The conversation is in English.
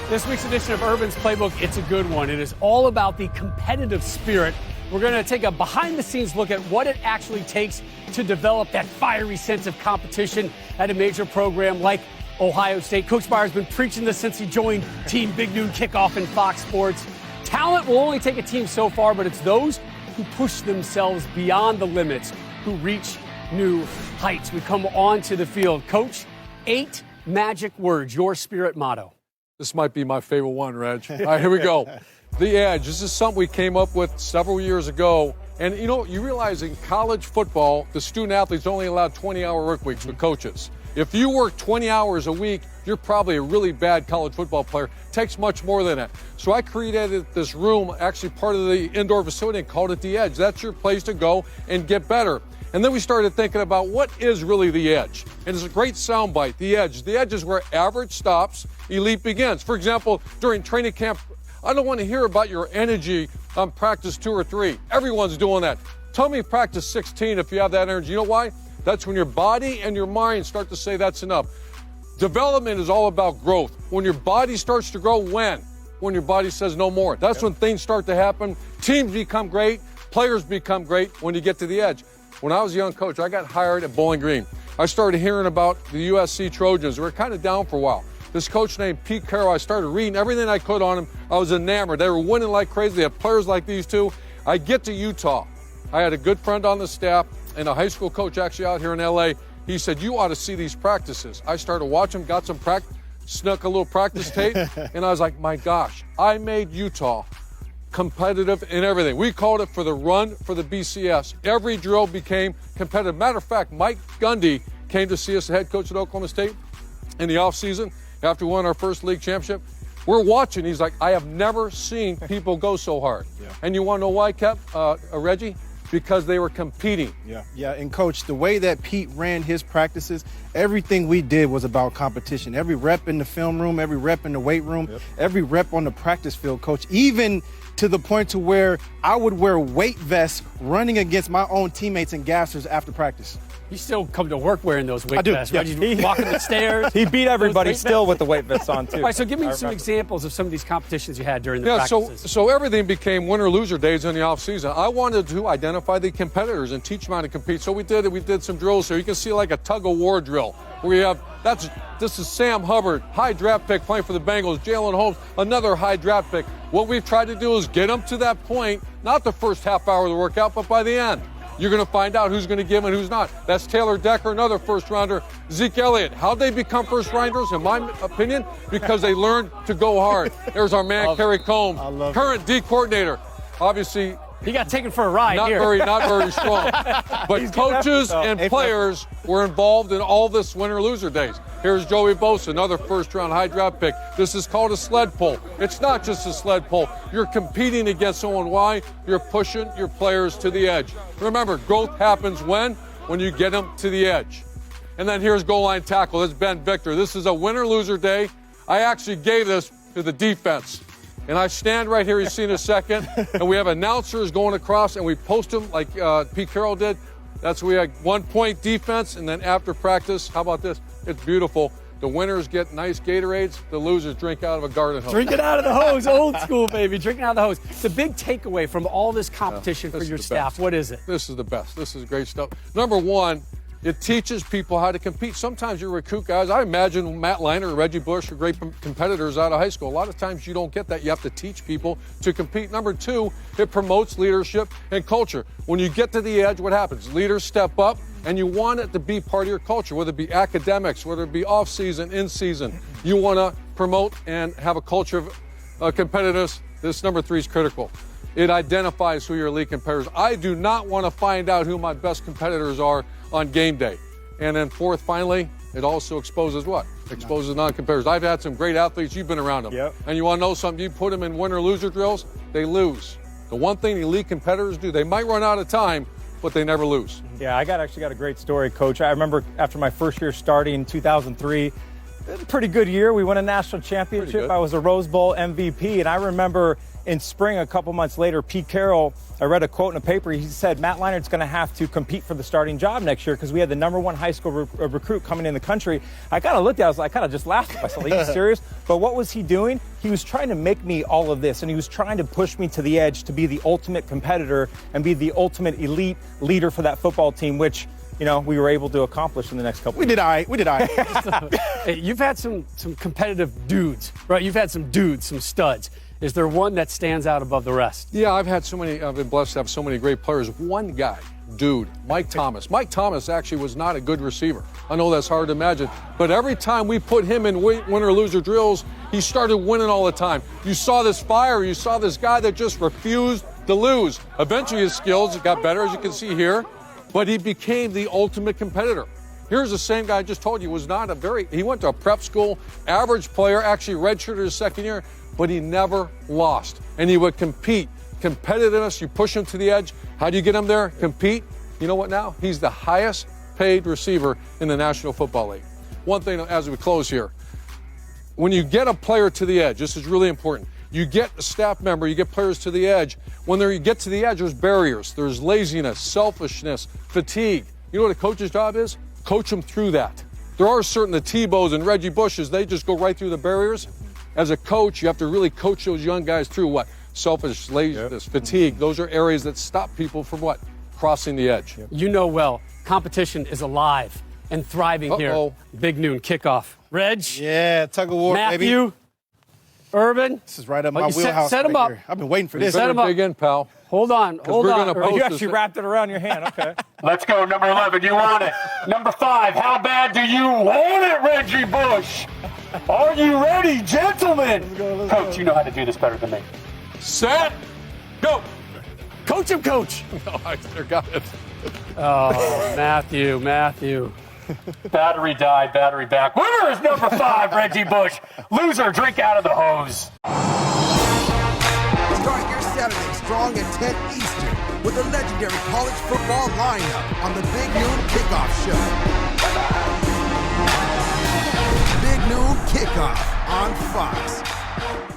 This week's edition of Urban's Playbook, it's a good one. It is all about the competitive spirit. We're going to take a behind-the-scenes look at what it actually takes to develop that fiery sense of competition at a major program like Ohio State. Coach Meyer's been preaching this since he joined Team Big Noon Kickoff in Fox Sports. Talent will only take a team so far, but it's those who push themselves beyond the limits who reach new heights. We come onto the field. Coach, 8 magic words, your spirit motto. This might be my favorite one, Reg. All right, here we go. The edge. This is something we came up with several years ago. And, you know, you realize in college football, the student athletes only allowed 20-hour work weeks with coaches. If you work 20 hours a week, you're probably a really bad college football player. It takes much more than that. So I created this room, actually part of the indoor facility, and called it the edge. That's your place to go and get better. And then we started thinking about what is really the edge. And it's a great soundbite, the edge. The edge is where average stops, elite begins. For example, during training camp, I don't want to hear about your energy on practice 2 or 3. Everyone's doing that. Tell me practice 16 if you have that energy. You know why? That's when your body and your mind start to say that's enough. Development is all about growth. When your body starts to grow, when? When your body says no more. That's when things start to happen. Teams become great. Players become great when you get to the edge. When I was a young coach, I got hired at Bowling Green. I started hearing about the USC Trojans. We were kind of down for a while. This coach named Pete Carroll, I started reading everything I could on him. I was enamored. They were winning like crazy. They had players like these two. I get to Utah. I had a good friend on the staff and a high school coach actually out here in L.A. He said, you ought to see these practices. I started watching, got some practice, snuck a little practice tape, and I was like, my gosh, I made Utah competitive in everything. We called it for the run for the BCS. Every drill became competitive. Matter of fact, Mike Gundy came to see us, the head coach at Oklahoma State, in the offseason after we won our first league championship. We're watching. He's like, I have never seen people go so hard. Yeah. And you want to know why, Reggie? Because they were competing. Yeah, and Coach, the way that Pete ran his practices, everything we did was about competition. Every rep in the film room, every rep in the weight room, every rep on the practice field, Coach, even to the point to where I would wear weight vests running against my own teammates and gassers after practice. You still come to work wearing those weight vests, yeah. right? You walking the stairs. He beat everybody still with the weight vests on, too. All right, so give me some examples of some of these competitions you had during the practices. So everything became winner-loser days in the offseason. I wanted to identify the competitors and teach them how to compete. So we did some drills here. You can see like a tug-of-war drill where you have, this is Sam Hubbard, high draft pick playing for the Bengals, Jalen Holmes, another high draft pick. What we've tried to do is get them to that point, not the first half hour of the workout, but by the end. You're going to find out who's going to give and who's not. That's Taylor Decker, another first-rounder. Zeke Elliott. How'd they become first-rounders, in my opinion? Because they learned to go hard. There's our man, Kerry Combs, current D coordinator. Obviously, he got taken for a ride not here. Not very strong. But coaches and players were involved in all this winner-loser days. Here's Joey Bosa, another first-round high draft pick. This is called a sled pull. It's not just a sled pull. You're competing against someone. Why? You're pushing your players to the edge. Remember, growth happens when you get them to the edge. And then here's goal line tackle. This is Ben Victor. This is a winner-loser day. I actually gave this to the defense. And I stand right here, you see in a second, and we have announcers going across, and we post them like Pete Carroll did. That's we had 1-point defense, and then after practice, how about this? It's beautiful. The winners get nice Gatorades. The losers drink out of a garden hose. Drink it out of the hose, old school, baby. Drinking out of the hose. The big takeaway from all this competition for your staff, what is it? This is the best. This is great stuff. Number one, it teaches people how to compete. Sometimes you recruit guys. I imagine Matt Liner or Reggie Bush are great competitors out of high school. A lot of times you don't get that. You have to teach people to compete. Number two, it promotes leadership and culture. When you get to the edge, what happens? Leaders step up, and you want it to be part of your culture, whether it be academics, whether it be off-season, in-season. You want to promote and have a culture of competitiveness. This number 3 is critical. It identifies who your elite competitors are. I do not want to find out who my best competitors are on game day. And then fourth, finally, it also exposes what? Exposes non-competitors. I've had some great athletes. You've been around them. Yep. And you want to know something? You put them in winner-loser drills, they lose. The one thing the elite competitors do, they might run out of time, but they never lose. Yeah, I actually got a great story, Coach. I remember after my first year starting in 2003, it was a pretty good year. We won a national championship. I was a Rose Bowl MVP, and I remember in spring, a couple months later, Pete Carroll I read a quote in a paper. He said Matt Leinart's going to have to compete for the starting job next year because we had the #1 high school recruit coming in the country. I kind of looked at it, I kind of just laughed at myself. Are you serious? But what was he doing? He was trying to make me all of this, and he was trying to push me to the edge to be the ultimate competitor and be the ultimate elite leader for that football team, which, you know, we were able to accomplish in the next couple of years. We did all right. Hey, you've had some competitive dudes, right? You've had some dudes, some studs. Is there one that stands out above the rest? Yeah, I've been blessed to have so many great players. One guy, dude, Mike Thomas. Mike Thomas actually was not a good receiver. I know that's hard to imagine, but every time we put him in win or loser drills, he started winning all the time. You saw this fire, you saw this guy that just refused to lose. Eventually his skills got better, as you can see here, but he became the ultimate competitor. Here's the same guy I just told you he went to a prep school, average player, actually redshirted his second year, but he never lost. And he would compete. Competitiveness, you push him to the edge. How do you get him there? Compete. You know what now? He's the highest paid receiver in the National Football League. One thing as we close here, when you get a player to the edge, this is really important. You get a staff member, you get players to the edge. When you get to the edge, there's barriers. There's laziness, selfishness, fatigue. You know what a coach's job is? Coach them through that. There are the Tebows and Reggie Bushes, they just go right through the barriers. As a coach, you have to really coach those young guys through what? Selfish, laziness, fatigue. Those are areas that stop people from what? Crossing the edge. You know well, competition is alive and thriving here. Big Noon Kickoff. Reg? Yeah, tug of war, baby. Matthew? Urban? This is right up my wheelhouse. Set him up. Here. I've been waiting for this. Set him up. Dig in, pal. Hold on. You actually wrapped it around your hand. Okay. Let's go, number 11. You want it. Number 5. How bad do you want it, Reggie Bush? Are you ready, gentlemen? Let's go. Coach, you know how to do this better than me. Set, go. Coach him, coach. No, I forgot it. Oh, Matthew. Battery died, battery back. Winner is number 5, Reggie Bush. Loser, drink out of the hose. Start your Saturday strong at 10 Eastern with a legendary college football lineup on the Big Noon Kickoff Show. Big Noon Kickoff on Fox.